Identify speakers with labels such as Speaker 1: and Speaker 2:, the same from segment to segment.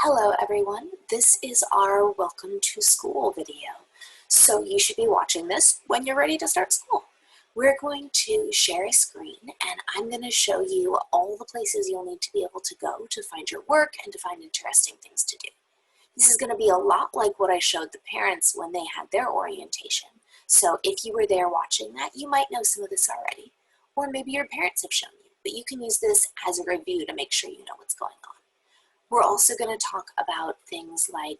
Speaker 1: Hello everyone, this is our welcome to school video. So you should be watching this when you're ready to start school. We're going to share a screen and I'm going to show you all the places you'll need to be able to go to find your work and to find interesting things to do. This is going to be a lot like what I showed the parents when they had their orientation. So if you were there watching that, you might know some of this already, or maybe your parents have shown you, but you can use this as a review to make sure you know what's going on. We're also going to talk about things like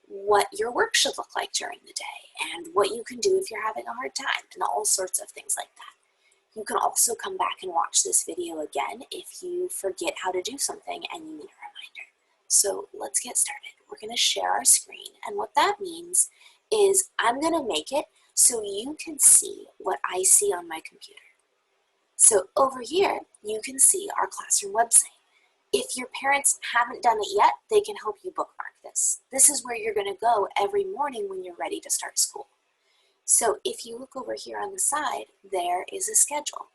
Speaker 1: what your work should look like during the day and what you can do if you're having a hard time and all sorts of things like that. You can also come back and watch this video again if you forget how to do something and you need a reminder. So let's get started. We're going to share our screen, and what that means is I'm going to make it so you can see what I see on my computer. So over here, you can see our classroom website. If your parents haven't done it yet, they can help you bookmark this. This is where you're going to go every morning when you're ready to start school. So if you look over here on the side, there is a schedule.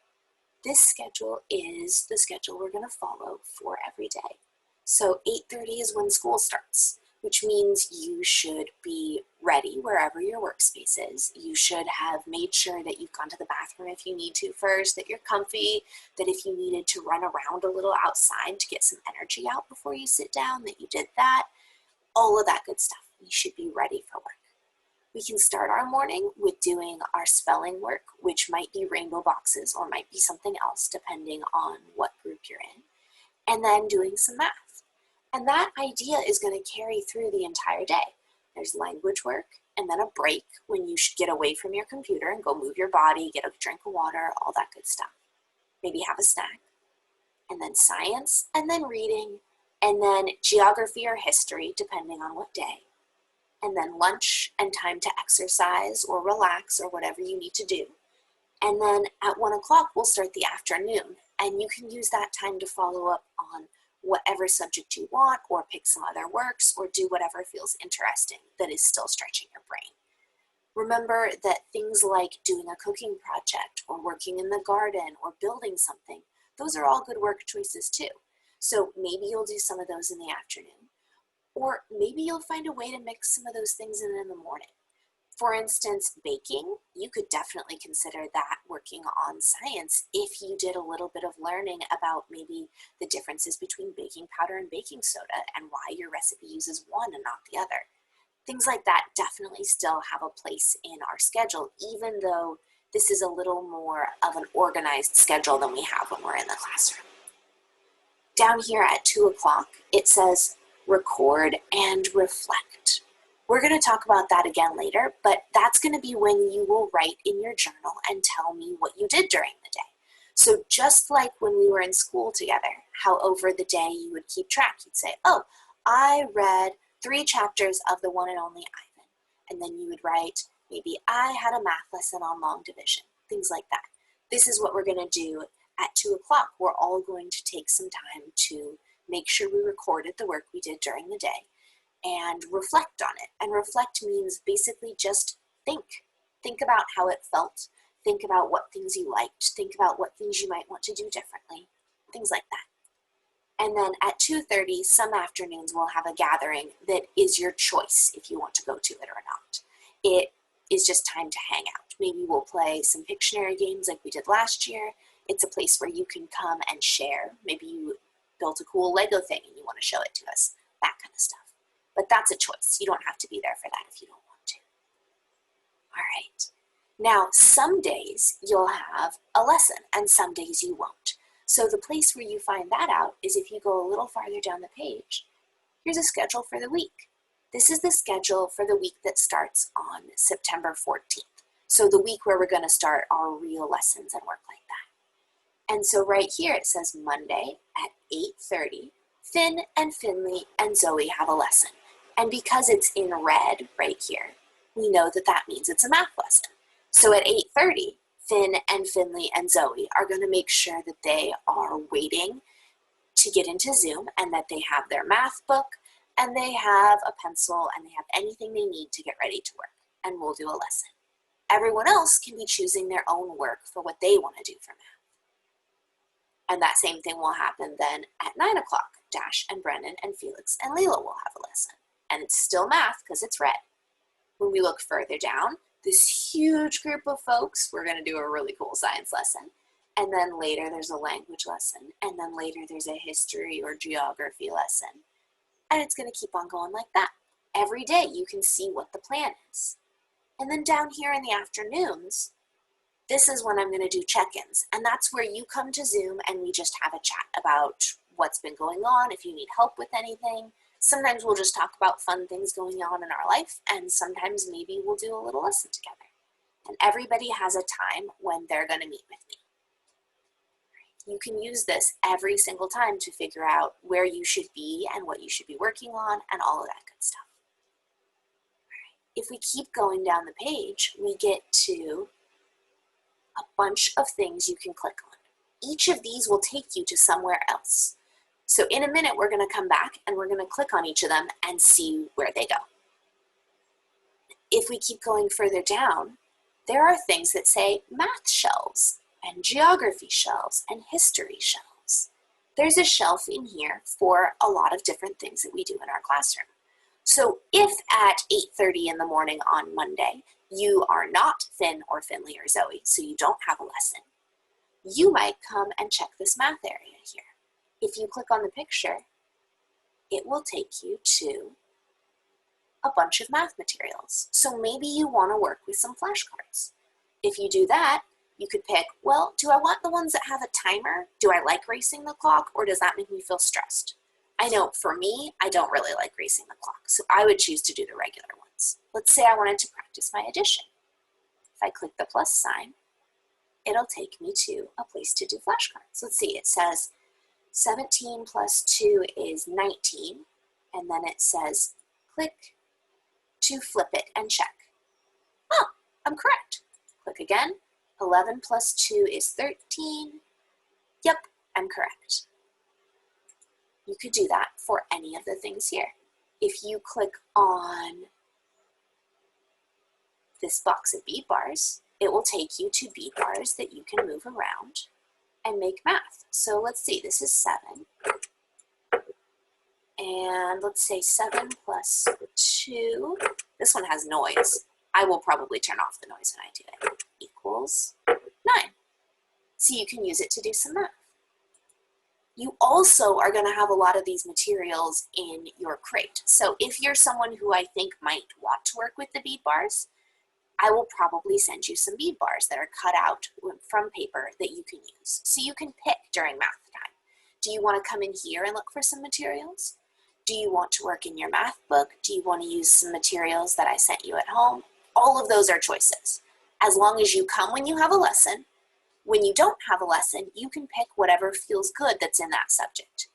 Speaker 1: This schedule is the schedule we're going to follow for every day. So 8:30 is when school starts, which means you should be ready wherever your workspace is. You should have made sure that you've gone to the bathroom if you need to first, that you're comfy, that if you needed to run around a little outside to get some energy out before you sit down, that you did that. All of that good stuff. You should be ready for work. We can start our morning with doing our spelling work, which might be rainbow boxes or might be something else depending on what group you're in, and then doing some math. And that idea is going to carry through the entire day. There's language work, and then a break when you should get away from your computer and go move your body, get a drink of water, all that good stuff. Maybe have a snack, and then science, and then reading, and then geography or history, depending on what day. And then lunch and time to exercise or relax or whatever you need to do. And then at 1 o'clock, we'll start the afternoon, and you can use that time to follow up on whatever subject you want, or pick some other works, or do whatever feels interesting that is still stretching your brain. Remember that things like doing a cooking project, or working in the garden, or building something, those are all good work choices too. So maybe you'll do some of those in the afternoon, or maybe you'll find a way to mix some of those things in the morning. For instance, baking, you could definitely consider that working on science if you did a little bit of learning about maybe the differences between baking powder and baking soda and why your recipe uses one and not the other. Things like that definitely still have a place in our schedule, even though this is a little more of an organized schedule than we have when we're in the classroom. Down here at 2 o'clock, it says record and reflect. We're going to talk about that again later, but that's going to be when you will write in your journal and tell me what you did during the day. So just like when we were in school together, how over the day you would keep track. You'd say, oh, I read 3 chapters of The One and Only Ivan. And then you would write, maybe I had a math lesson on long division, things like that. This is what we're going to do at 2 o'clock. We're all going to take some time to make sure we recorded the work we did during the day and reflect on it. And reflect means basically just think. Think about how it felt. Think about what things you liked. Think about what things you might want to do differently. Things like that. And then at 2:30, some afternoons we'll have a gathering that is your choice if you want to go to it or not. It is just time to hang out. Maybe we'll play some Pictionary games like we did last year. It's a place where you can come and share. Maybe you built a cool Lego thing and you want to show it to us. That kind of stuff. But that's a choice. You don't have to be there for that if you don't want to. All right. Now, some days you'll have a lesson and some days you won't. So the place where you find that out is if you go a little farther down the page. Here's a schedule for the week. This is the schedule for the week that starts on September 14th. So the week where we're going to start our real lessons and work like that. And so right here it says Monday at 8:30, Finn and Finley and Zoe have a lesson. And because it's in red right here, we know that that means it's a math lesson. So at 8:30, Finn and Finley and Zoe are going to make sure that they are waiting to get into Zoom and that they have their math book and they have a pencil and they have anything they need to get ready to work. And we'll do a lesson. Everyone else can be choosing their own work for what they want to do for math. And that same thing will happen then at 9 o'clock. Dash and Brennan and Felix and Layla will have a lesson. And it's still math because it's red. When we look further down, this huge group of folks, we're going to do a really cool science lesson. And then later there's a language lesson. And then later there's a history or geography lesson. And it's going to keep on going like that. Every day you can see what the plan is. And then down here in the afternoons, this is when I'm going to do check-ins. And that's where you come to Zoom and we just have a chat about what's been going on, if you need help with anything. Sometimes we'll just talk about fun things going on in our life, and sometimes maybe we'll do a little lesson together. And everybody has a time when they're going to meet with me. You can use this every single time to figure out where you should be and what you should be working on and all of that good stuff. If we keep going down the page, we get to a bunch of things you can click on. Each of these will take you to somewhere else. So in a minute, we're going to come back and we're going to click on each of them and see where they go. If we keep going further down, there are things that say math shelves and geography shelves and history shelves. There's a shelf in here for a lot of different things that we do in our classroom. So if at 8:30 in the morning on Monday, you are not Finn or Finley or Zoe, so you don't have a lesson, you might come and check this math area here. If you click on the picture, it will take you to a bunch of math materials. So maybe you want to work with some flashcards. If you do that, you could pick, well, do I want the ones that have a timer? Do I like racing the clock, or does that make me feel stressed? I know for me, I don't really like racing the clock, so I would choose to do the regular ones. Let's say I wanted to practice my addition. If I click the plus sign, it'll take me to a place to do flashcards. Let's see, it says 17 plus 2 is 19, and then it says click to flip it and check. Oh, I'm correct. Click again. 11 plus 2 is 13. Yep, I'm correct. You could do that for any of the things here. If you click on this box of bead bars, it will take you to bead bars that you can move around and make math. So let's see, this is 7. And let's say 7 plus 2. This one has noise. I will probably turn off the noise when I do it. Equals 9. So you can use it to do some math. You also are going to have a lot of these materials in your crate. So if you're someone who I think might want to work with the bead bars, I will probably send you some bead bars that are cut out from paper that you can use. So you can pick during math time. Do you want to come in here and look for some materials? Do you want to work in your math book? Do you want to use some materials that I sent you at home? All of those are choices. As long as you come when you have a lesson. When you don't have a lesson, you can pick whatever feels good that's in that subject.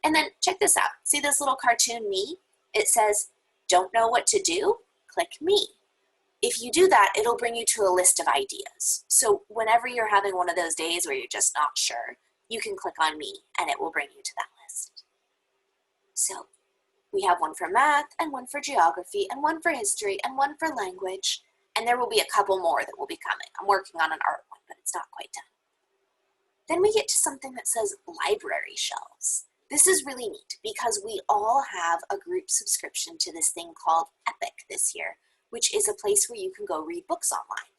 Speaker 1: And then check this out. See this little cartoon me? It says, don't know what to do? Click me. If you do that, it'll bring you to a list of ideas. So whenever you're having one of those days where you're just not sure, you can click on me and it will bring you to that list. So we have one for math and one for geography and one for history and one for language. And there will be a couple more that will be coming. I'm working on an art one, but it's not quite done. Then we get to something that says library shelves. This is really neat because we all have a group subscription to this thing called Epic this year, which is a place where you can go read books online.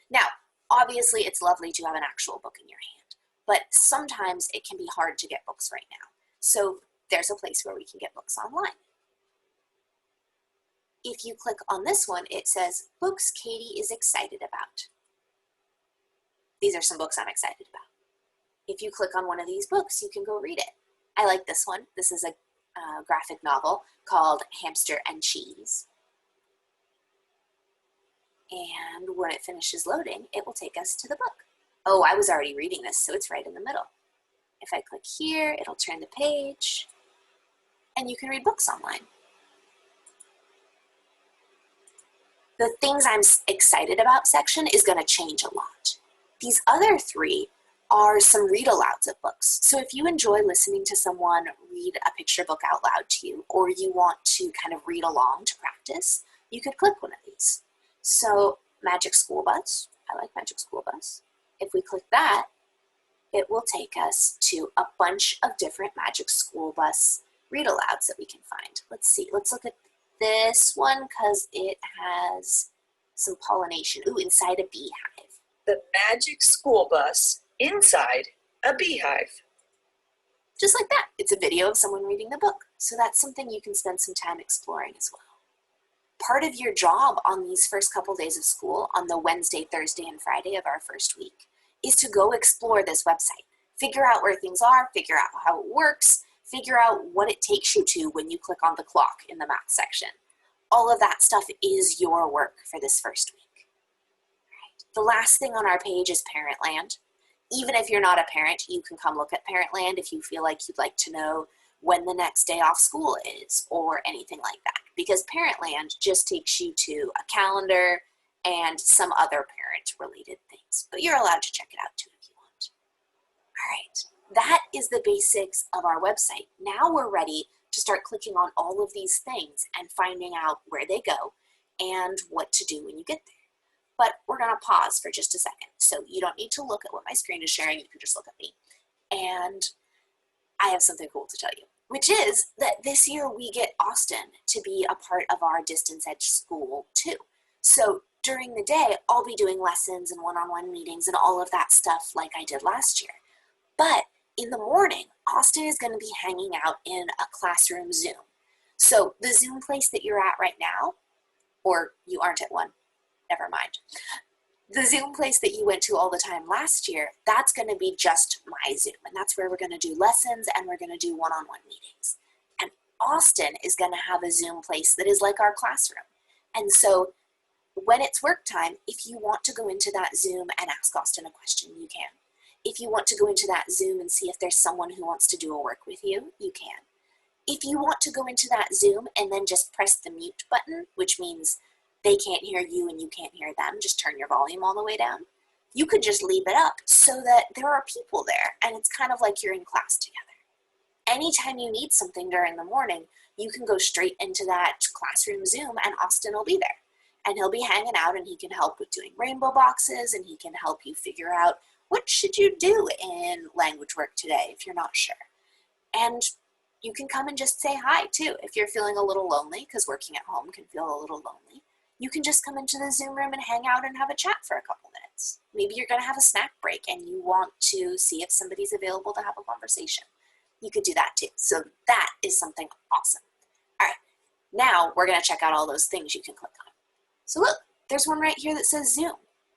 Speaker 1: Now, obviously it's lovely to have an actual book in your hand, but sometimes it can be hard to get books right now. So there's a place where we can get books online. If you click on this one, it says, books Katie is excited about. These are some books I'm excited about. If you click on one of these books, you can go read it. I like this one. This is a graphic novel called Hamster and Cheese. And when it finishes loading, it will take us to the book. Oh, I was already reading this, so it's right in the middle. If I click here, it'll turn the page, and you can read books online. The things I'm excited about section is going to change a lot. These other 3 are some read alouds of books. So if you enjoy listening to someone read a picture book out loud to you, or you want to kind of read along to practice, you could click one of these. So Magic School Bus, I like Magic School Bus. If we click that, it will take us to a bunch of different Magic School Bus read-alouds that we can find. Let's see, let's look at this one because it has some pollination. Ooh, inside a beehive.
Speaker 2: The Magic School Bus inside a beehive.
Speaker 1: Just like that, it's a video of someone reading the book. So that's something you can spend some time exploring as well. Part of your job on these first couple days of school, on the Wednesday, Thursday, and Friday of our first week, is to go explore this website. Figure out where things are, figure out how it works, figure out what it takes you to when you click on the clock in the math section. All of that stuff is your work for this first week. The last thing on our page is Parentland. Even if you're not a parent, you can come look at Parentland if you feel like you'd like to know when the next day off school is or anything like that. Because Parentland just takes you to a calendar and some other parent-related things. But you're allowed to check it out too if you want. All right, that is the basics of our website. Now we're ready to start clicking on all of these things and finding out where they go and what to do when you get there. But we're gonna pause for just a second. So you don't need to look at what my screen is sharing, you can just look at me. And I have something cool to tell you, which is that this year we get Austin to be a part of our Distance Edge school too. So during the day, I'll be doing lessons and one-on-one meetings and all of that stuff like I did last year. But in the morning, Austin is gonna be hanging out in a classroom Zoom. So the Zoom place that you're at right now, or you aren't at one, never mind. The Zoom place that you went to all the time last year, that's going to be just my Zoom. And that's where we're going to do lessons and we're going to do one-on-one meetings. And Austin is going to have a Zoom place that is like our classroom. And so when it's work time, if you want to go into that Zoom and ask Austin a question, you can. If you want to go into that Zoom and see if there's someone who wants to do a work with you, you can. If you want to go into that Zoom and then just press the mute button, which means they can't hear you and you can't hear them, just turn your volume all the way down. You could just leave it up so that there are people there and it's kind of like you're in class together. Anytime you need something during the morning, you can go straight into that classroom Zoom and Austin will be there. And he'll be hanging out and he can help with doing rainbow boxes and he can help you figure out what should you do in language work today if you're not sure. And you can come and just say hi too if you're feeling a little lonely, because working at home can feel a little lonely. You can just come into the Zoom room and hang out and have a chat for a couple minutes. Maybe you're going to have a snack break and you want to see if somebody's available to have a conversation. You could do that too. So that is something awesome. All right, now we're going to check out all those things you can click on. So look, there's one right here that says Zoom.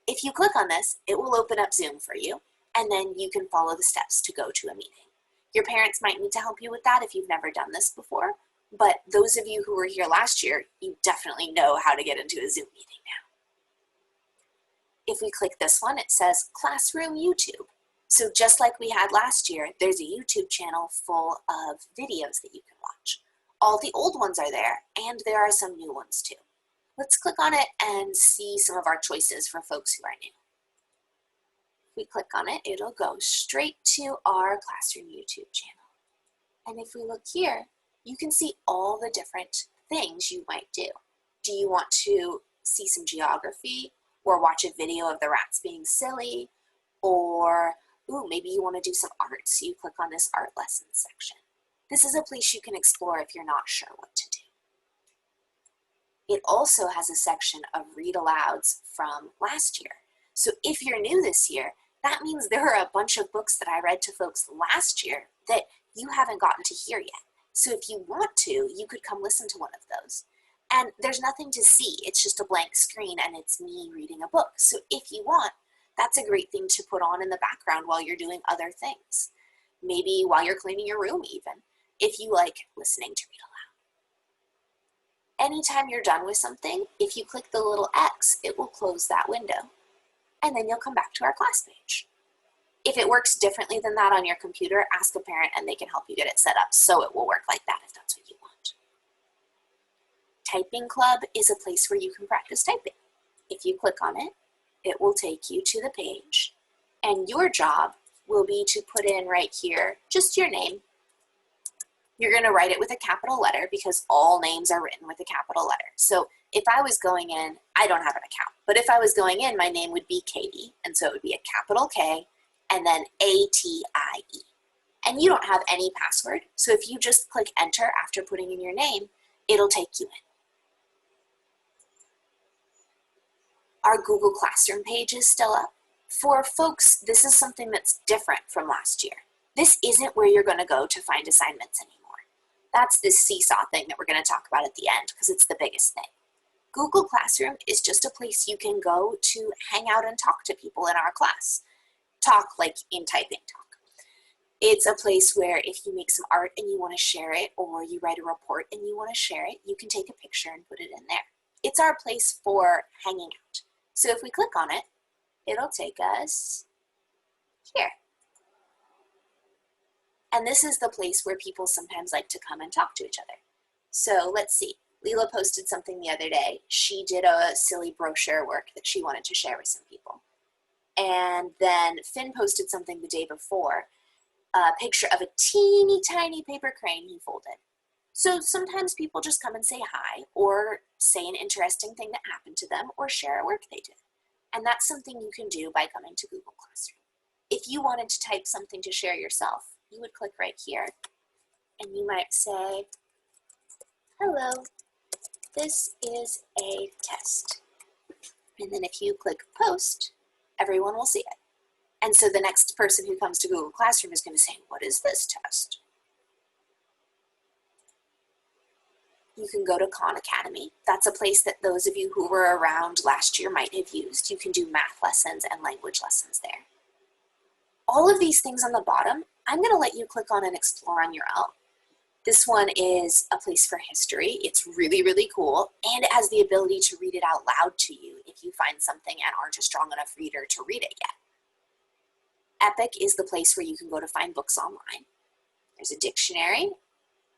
Speaker 1: If you click on this, it will open up Zoom for you, and then you can follow the steps to go to a meeting. Your parents might need to help you with that if you've never done this before. But those of you who were here last year, you definitely know how to get into a Zoom meeting now. If we click this one, it says Classroom YouTube. So just like we had last year, there's a YouTube channel full of videos that you can watch. All the old ones are there, and there are some new ones too. Let's click on it and see some of our choices for folks who are new. If we click on it, it'll go straight to our Classroom YouTube channel. And if we look here, you can see all the different things you might do. Do you want to see some geography or watch a video of the rats being silly? Or, ooh, maybe you want to do some art, so you click on this art lessons section. This is a place you can explore if you're not sure what to do. It also has a section of read alouds from last year. So if you're new this year, that means there are a bunch of books that I read to folks last year that you haven't gotten to hear yet. So if you want to, you could come listen to one of those. And there's nothing to see, it's just a blank screen and it's me reading a book. So if you want, that's a great thing to put on in the background while you're doing other things. Maybe while you're cleaning your room even, if you like listening to read aloud. Anytime you're done with something, if you click the little X, it will close that window. And then you'll come back to our class page. If it works differently than that on your computer, ask a parent and they can help you get it set up so it will work like that if that's what you want. Typing Club is a place where you can practice typing. If you click on it, it will take you to the page, and your job will be to put in right here just your name. You're going to write it with a capital letter because all names are written with a capital letter. So if I was going in, I don't have an account, but if I was going in, my name would be Katie, and so it would be a capital K and then ATIE. And you don't have any password, so if you just click enter after putting in your name, it'll take you in. Our Google Classroom page is still up. For folks, this is something that's different from last year. This isn't where you're going to go to find assignments anymore. That's this Seesaw thing that we're going to talk about at the end because it's the biggest thing. Google Classroom is just a place you can go to hang out and talk to people in our class. Talk like in typing talk. It's a place where if you make some art and you want to share it, or you write a report and you want to share it, you can take a picture and put it in there. It's our place for hanging out. So if we click on it, it'll take us here. And this is the place where people sometimes like to come and talk to each other. So let's see. Leela posted something the other day. She did a silly brochure work that she wanted to share with some people. And then Finn posted something the day before, a picture of a teeny tiny paper crane he folded. So sometimes people just come and say hi, or say an interesting thing that happened to them, or share a work they did. And that's something you can do by coming to Google Classroom. If you wanted to type something to share yourself, you would click right here, and you might say, hello, this is a test. And then if you click post, everyone will see it. And so the next person who comes to Google Classroom is going to say, what is this test? You can go to Khan Academy. That's a place that those of you who were around last year might have used. You can do math lessons and language lessons there. All of these things on the bottom, I'm going to let you click on and explore on your own. This one is a place for history. It's really, really cool, and it has the ability to read it out loud to you if you find something and aren't a strong enough reader to read it yet. Epic is the place where you can go to find books online. There's a dictionary,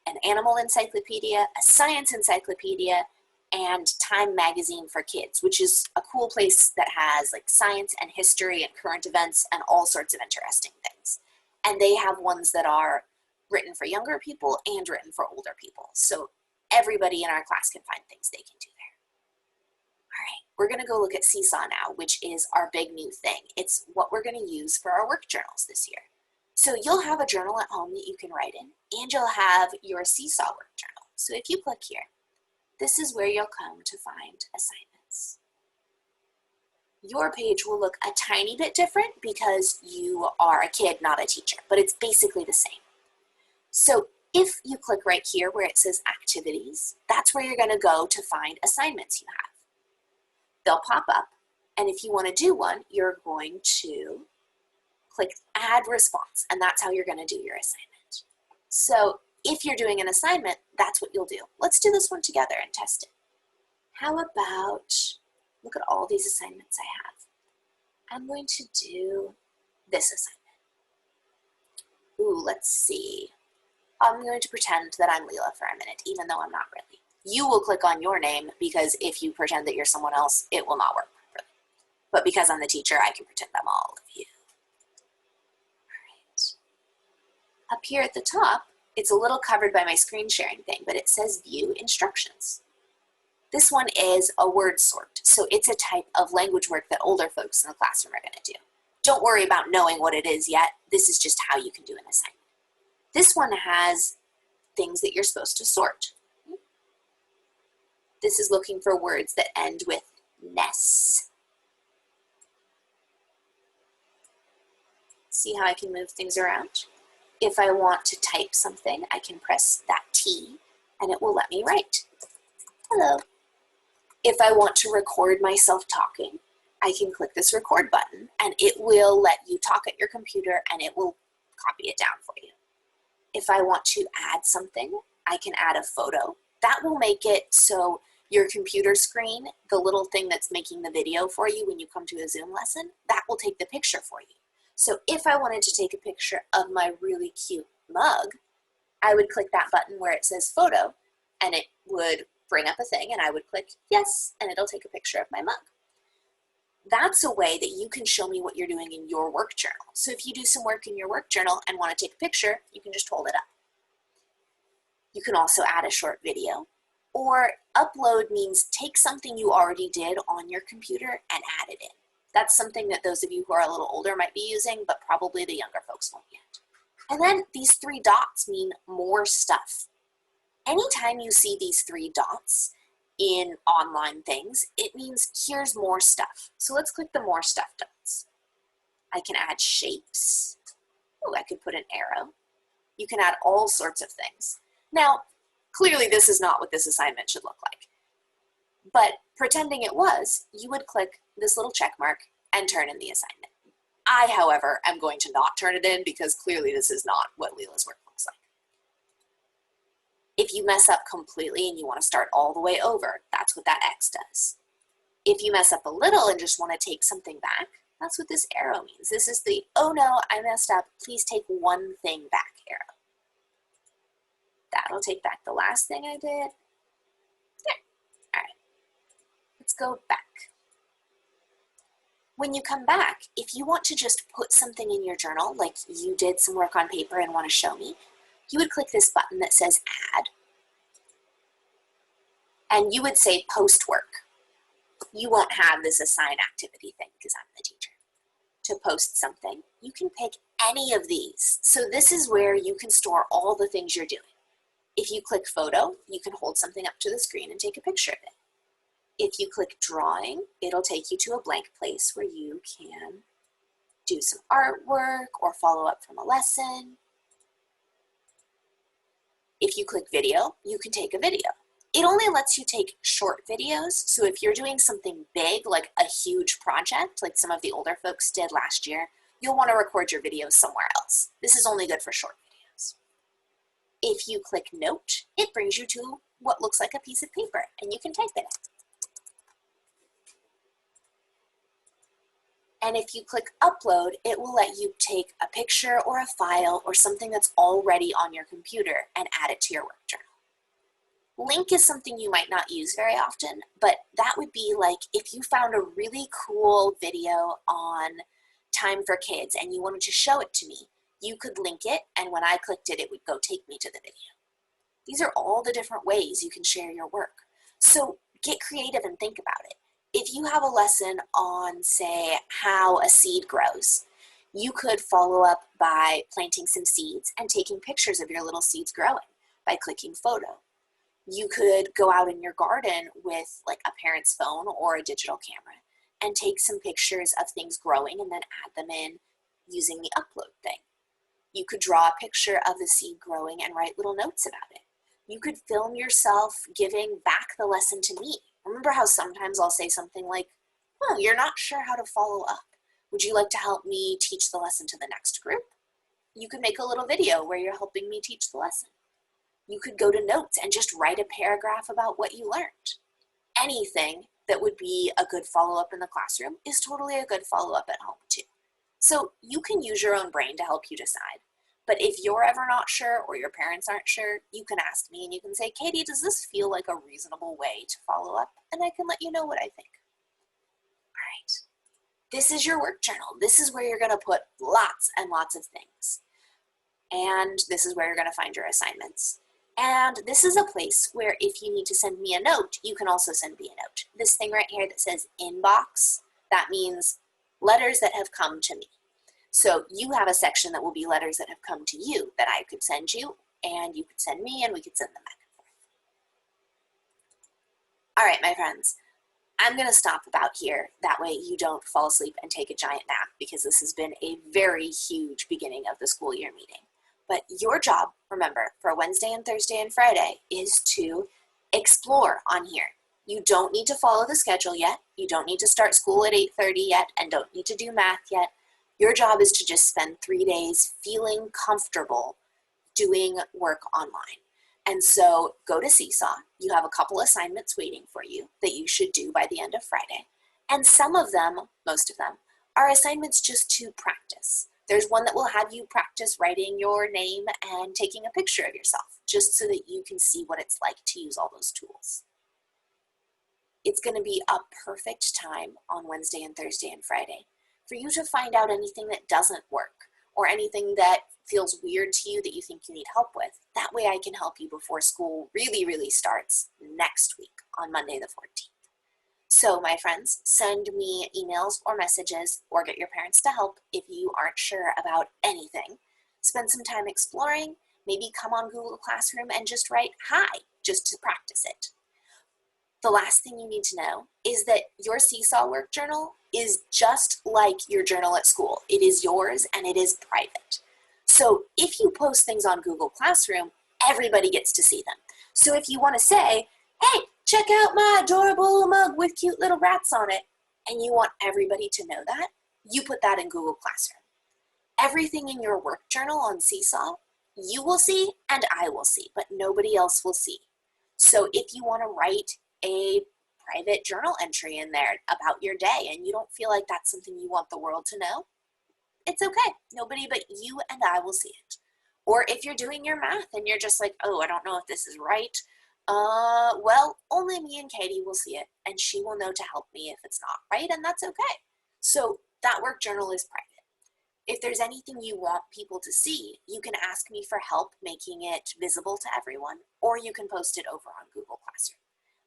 Speaker 1: an animal encyclopedia, a science encyclopedia, and Time magazine for kids, which is a cool place that has like science and history and current events and all sorts of interesting things. And they have ones that are written for younger people and written for older people. So everybody in our class can find things they can do there. All right, we're gonna go look at Seesaw now, which is our big new thing. It's what we're gonna use for our work journals this year. So you'll have a journal at home that you can write in, and you'll have your Seesaw work journal. So if you click here, this is where you'll come to find assignments. Your page will look a tiny bit different because you are a kid, not a teacher, but it's basically the same. So if you click right here where it says activities, that's where you're going to go to find assignments you have. They'll pop up, and if you want to do one, you're going to click add response, and that's how you're going to do your assignment. So if you're doing an assignment, that's what you'll do. Let's do this one together and test it. How about, look at all these assignments I have. I'm going to do this assignment. Ooh, let's see. I'm going to pretend that I'm Leela for a minute, even though I'm not really. You will click on your name because if you pretend that you're someone else, it will not work properly. But because I'm the teacher, I can pretend I'm all of you. All right. Up here at the top, it's a little covered by my screen sharing thing, but it says view instructions. This one is a word sort, so it's a type of language work that older folks in the classroom are going to do. Don't worry about knowing what it is yet. This is just how you can do an assignment. This one has things that you're supposed to sort. This is looking for words that end with ness. See how I can move things around? If I want to type something, I can press that T and it will let me write. Hello. If I want to record myself talking, I can click this record button and it will let you talk at your computer and it will copy it down for you. If I want to add something, I can add a photo. That will make it so your computer screen, the little thing that's making the video for you when you come to a Zoom lesson, that will take the picture for you. So if I wanted to take a picture of my really cute mug, I would click that button where it says photo and it would bring up a thing and I would click yes and it'll take a picture of my mug. That's a way that you can show me what you're doing in your work journal. So if you do some work in your work journal and want to take a picture, you can just hold it up. You can also add a short video, or upload means take something you already did on your computer and add it in. That's something that those of you who are a little older might be using, but probably the younger folks won't yet. And then these 3 dots mean more stuff. Anytime you see these 3 dots in online things, it means here's more stuff. So let's click the more stuff dots. I can add shapes. Oh, I could put an arrow. You can add all sorts of things. Now, clearly this is not what this assignment should look like. But pretending it was, you would click this little check mark and turn in the assignment. I, however, am going to not turn it in because clearly this is not what Leela's work looks like. If you mess up completely and you want to start all the way over, that's what that X does. If you mess up a little and just want to take something back, that's what this arrow means. This is the, oh no, I messed up, please take one thing back arrow. That'll take back the last thing I did. There. All right. Let's go back. When you come back, if you want to just put something in your journal, like you did some work on paper and want to show me, you would click this button that says Add, and you would say Post Work. You won't have this assign activity thing because I'm the teacher. To post something, you can pick any of these. So this is where you can store all the things you're doing. If you click Photo, you can hold something up to the screen and take a picture of it. If you click Drawing, it'll take you to a blank place where you can do some artwork or follow up from a lesson. If you click Video, you can take a video. It only lets you take short videos, so if you're doing something big, like a huge project, like some of the older folks did last year, you'll want to record your videos somewhere else. This is only good for short videos. If you click Note, it brings you to what looks like a piece of paper, and you can type in it. And if you click Upload, it will let you take a picture or a file or something that's already on your computer and add it to your work journal. Link is something you might not use very often, but that would be like if you found a really cool video on Time for Kids and you wanted to show it to me, you could link it, and when I clicked it, it would go take me to the video. These are all the different ways you can share your work. So get creative and think about it. If you have a lesson on, say, how a seed grows, you could follow up by planting some seeds and taking pictures of your little seeds growing by clicking Photo. You could go out in your garden with like a parent's phone or a digital camera and take some pictures of things growing and then add them in using the upload thing. You could draw a picture of the seed growing and write little notes about it. You could film yourself giving back the lesson to me. Remember how sometimes I'll say something like, oh, you're not sure how to follow up. Would you like to help me teach the lesson to the next group? You could make a little video where you're helping me teach the lesson. You could go to Notes and just write a paragraph about what you learned. Anything that would be a good follow-up in the classroom is totally a good follow-up at home too. So you can use your own brain to help you decide. But if you're ever not sure or your parents aren't sure, you can ask me and you can say, Katie, does this feel like a reasonable way to follow up? And I can let you know what I think. All right. This is your work journal. This is where you're going to put lots and lots of things. And this is where you're going to find your assignments. And this is a place where if you need to send me a note, you can also send me a note. This thing right here that says inbox, that means letters that have come to me. So you have a section that will be letters that have come to you that I could send you, and you could send me, and we could send them back and forth. All right, my friends, I'm going to stop about here. That way you don't fall asleep and take a giant nap, because this has been a very huge beginning of the school year meeting. But your job, remember, for Wednesday and Thursday and Friday is to explore on here. You don't need to follow the schedule yet. You don't need to start school at 8:30 yet, and don't need to do math yet. Your job is to just spend 3 days feeling comfortable doing work online. And so go to Seesaw. You have a couple assignments waiting for you that you should do by the end of Friday. And some of them, most of them, are assignments just to practice. There's one that will have you practice writing your name and taking a picture of yourself, just so that you can see what it's like to use all those tools. It's going to be a perfect time on Wednesday and Thursday and Friday for you to find out anything that doesn't work or anything that feels weird to you that you think you need help with. That way I can help you before school really starts next week on Monday the 14th. So, my friends, send me emails or messages or get your parents to help if you aren't sure about anything. Spend some time exploring. Maybe come on Google Classroom and just write hi, just to practice it. The last thing you need to know is that your Seesaw work journal is just like your journal at school. It is yours and it is private. So if you post things on Google Classroom, everybody gets to see them. So if you want to say, hey, check out my adorable mug with cute little rats on it, and you want everybody to know that, you put that in Google Classroom. Everything in your work journal on Seesaw, you will see and I will see, but nobody else will see. So if you want to write a private journal entry in there about your day and you don't feel like that's something you want the world to know, it's okay. Nobody but you and I will see it. Or if you're doing your math and you're just like, oh, I don't know if this is right, well, only me and Katie will see it and she will know to help me if it's not right, and that's okay. So that work journal is private. If there's anything you want people to see, you can ask me for help making it visible to everyone, or you can post it over on Google Classroom.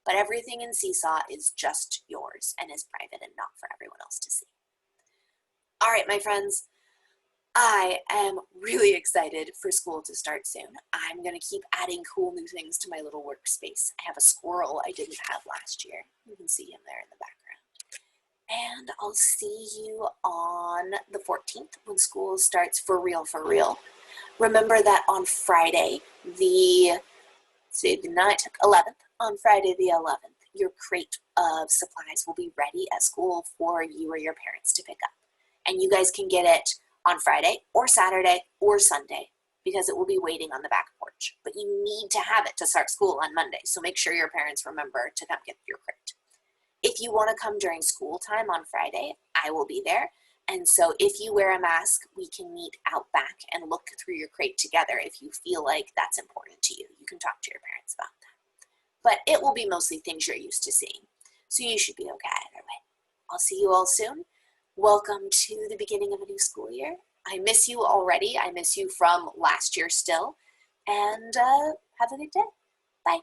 Speaker 1: But everything in Seesaw is just yours and is private and not for everyone else to see. All right, my friends, I am really excited for school to start soon. I'm going to keep adding cool new things to my little workspace. I have a squirrel I didn't have last year. You can see him there in the background. And I'll see you on the 14th when school starts for real, for real. Remember that on Friday, the 11th, on Friday the 11th, your crate of supplies will be ready at school for you or your parents to pick up. And you guys can get it on Friday or Saturday or Sunday because it will be waiting on the back porch. But you need to have it to start school on Monday, so make sure your parents remember to come get your crate. If you want to come during school time on Friday, I will be there. And so if you wear a mask, we can meet out back and look through your crate together if you feel like that's important to you. You can talk to your parents about that. But it will be mostly things you're used to seeing. So you should be okay either way. I'll see you all soon. Welcome to the beginning of a new school year. I miss you already. I miss you from last year still. And have a good day. Bye.